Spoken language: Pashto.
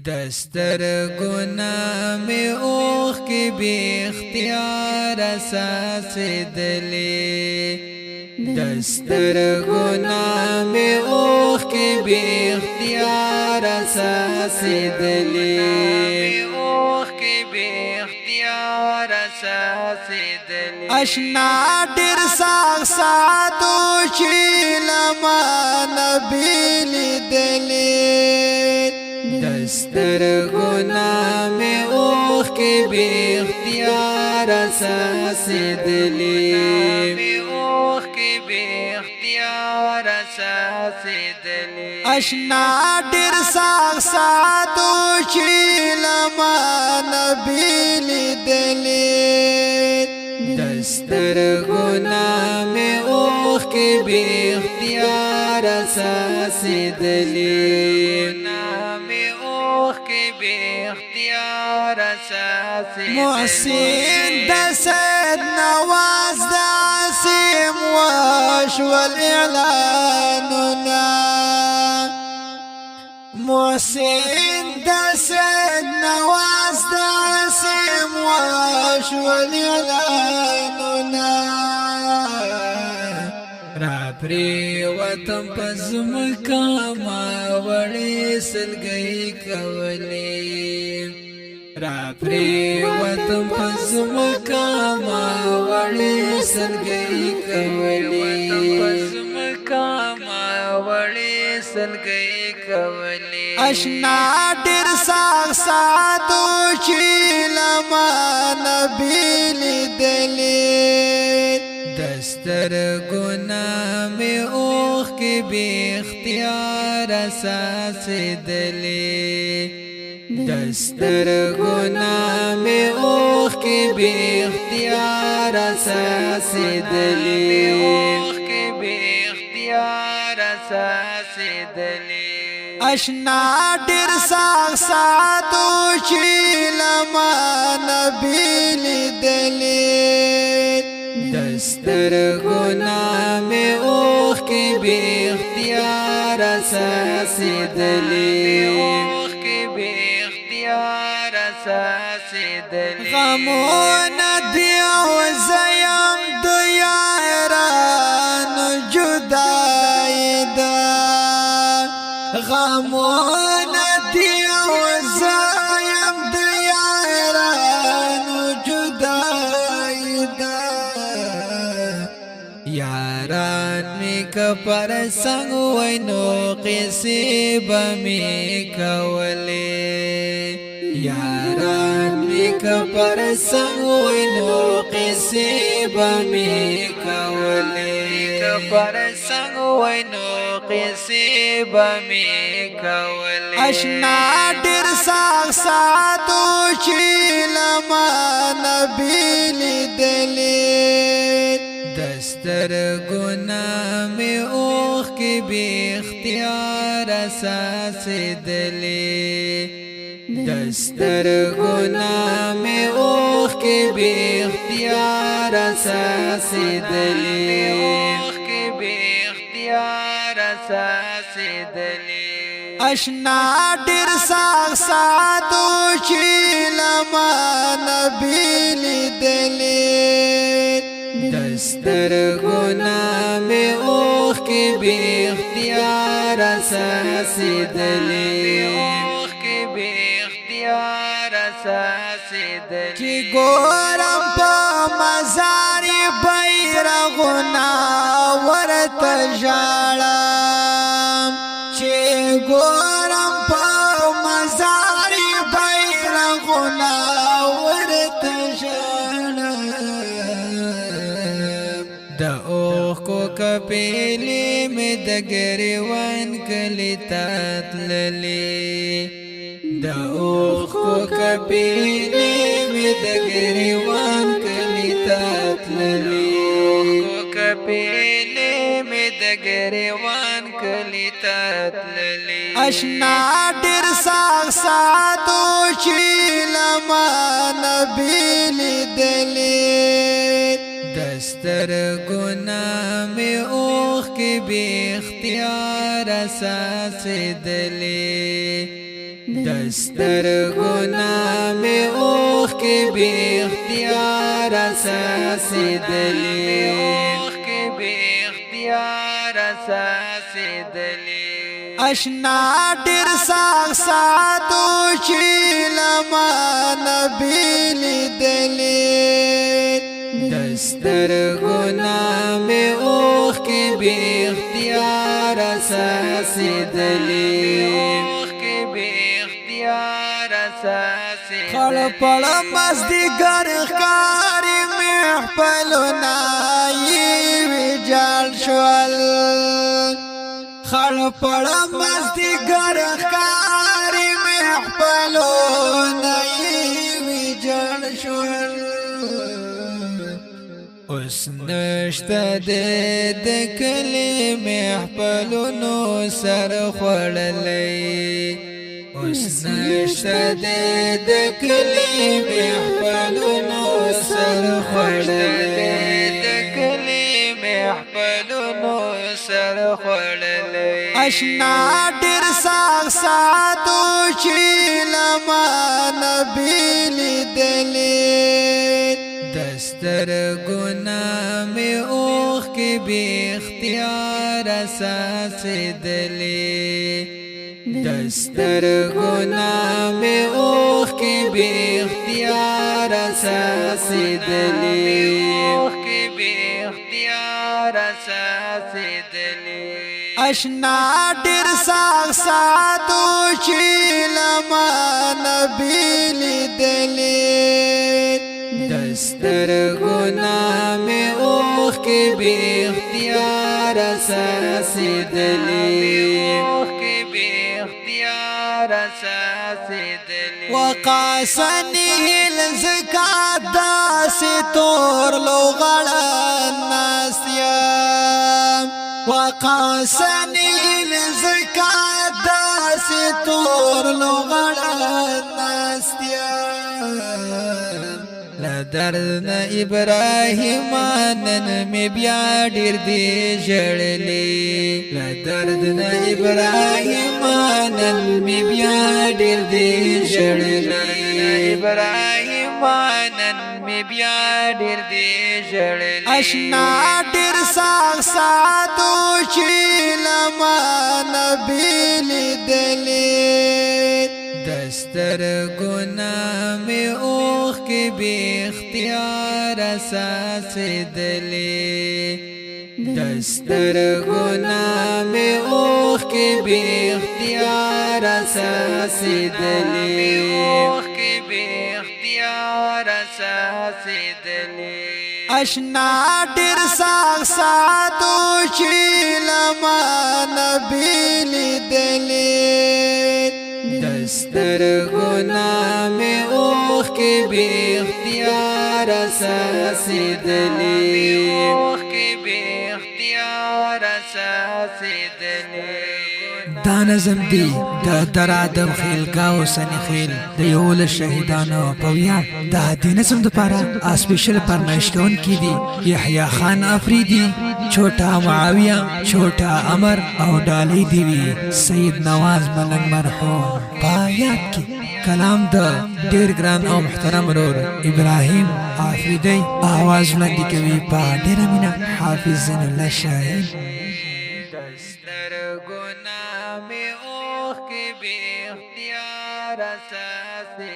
دستر گناہ میں اوخ کی بے اختیار سانس دلی دستر گناہ میں اوخ کی بے اختیار سانس دلی اوخ کی بے اختیار سانس دلی اشنا ډیر ساغ ساتو چې لمن بیلی دلی دستر گناہ میں اوخ کے بے اختیار سانس دلی اوخ کے بے اختیار سانس دلی اشنا ډیر ساغ ساتو چې لمن بیلی دلی دستر گناہ میں اوخ کے بے اختیار سانس دلی محسن د سید نواز د عاصم وشو الاعلاننا محسن د سید نواز د عاصم وشو الاعلاننا را پری وطن پزمکا ما وړي سلګي کولې را پری وطن پزمکا ما وړي سلګي کولې پزمکا ما وړي سلګي کولې اشنا ډیر ساغ ساتو چې لمن بیلی دلی دستر گناہ میں اوخ کے بے اختیار سانس دلی دستر گناہ میں اوخ کے بے اختیار سانس دلی اوخ کے بے اختیار سانس دلی اشنا ډیر ساغ ساتو چې لمن بیلی دلی دستر گناہ میں اوخ کے بے اختیار سانس دلی اوخ کے بے اختیار سانس دلی غمون دیو زیم دو یاران جدائی دا غمون دیو زیم دو یاران جدائی دا یاران می کپر سنگ وینو قیسی بمی کولی یاران می کپر سنگ وینو قیسی بمی کولی کپر سنگ وینو قیسی بمی کولی اشنا ډیر ساغ ساتو چې لمن بیلی دلی دستر گناہ میں اوخ کے بے اختیار سانس دلی دستر گناہ میں اوخ کے بے اختیار سانس دلی اوخ کے بے اختیار سانس دلی اشنا ډیر ساغ ساتو چې لمن بیلی دلی دستر گناہ میں اوخ کے بے اختیار سانس دلی اوخ کے بے اختیار سانس دلی چی گورم پا مزاری بیرغنا ورت جاڑم چی گورم پا مزاری بیرغنا ورت جاڑم دا اوخ کو کپیلی میں دا گریوان کلی تاتللی دا اوخ کو کپیلی میں دا گریوان کلی تاتللی کو کپیلی میں دا گریوان کلی تاتللی اشنا ډیر ساغ ساتو چې لمن بیلی دلی دستر گناہ میں اوخ کے بے اختیار سانس دلی دستر گناہ میں اوخ کے بے اختیار اساسی دلی اوخ کے بے اختیار اساسی دلی اشنا ډیر ساغ ساتو چې لما نبی لیدلی دستر گناہ میں اوخ کے بے اختیار اساسی دلی اوخ کے بے اختیار اساسی دلی خړ پړ مازدیګر ښکاري محفلونه یې ویجاړ شول خړ پړ مازدیګر ښکاري محفلونه یې ویجاړ شول اوس نشته د کلي محفلونو سر خوړلی اوس نشته د کلي محفلونو سر خوړلی د کلي محفلونو سر خوړلی اشنا ډېر ساغ ساتو چې لما نبی لیدلی دستر گناہ میں اوخ کے بے اختیار اساسی دلی دستر گناہ میں اوخ کے بے اختیار اساسی دلی اوخ کے بے اختیار اساسی دلی اشنا ډیر ساغ ساتو چې لما نبی لیدلی دستر گناہ میں اوخ کے بے اختیار اساسی دلی اوخ کے بے اختیار اساسی دلی وقاسنی الزکات داسی تور لوغڑا ناسیام وقاسنی الزکات داسی تور لوغڑا ناسیام لدرد ابراہیم نن می بیا ډیر دی جړلی لدرد ابراہیم نن می بیا ډیر دی جړلی ابراہیم نن می بیا ډیر دی جړلی اشنا ډیر ساغ ساتو چې لما نبی لیدلی دستر گناہ میں اوخ کے بے اختیار اساسی دلی دستر گناہ میں اوخ کے بے اختیار اساسی دلی اوخ کے بے اختیار اساسی دلی اشنا ډیر ساغ ساتو چې لما نبی لیدلی دستر گناہ میں اوخ کے بے اختیار اساسی دلی اوخ کے بے اختیار اساسی دلی دا نظم دی د درادم خیلگاو سنی خیل د یول شهیدانو پویان دا دی نظم دو پارا اسپیشل پرمائش کون کی دی یحیی خان افریدی چھوٹا معاویہ چھوٹا امر او ڈالی دیوی سید نواز ملنگ مرحوم پایات کی کلام دا دیر گران او محترم رور ابراہیم آفریدی آواز بلندی کوي پا دیر مینا حافظ زین اللہ شاہین دستر گناہ میں اوخ کے بے اختیار اساسی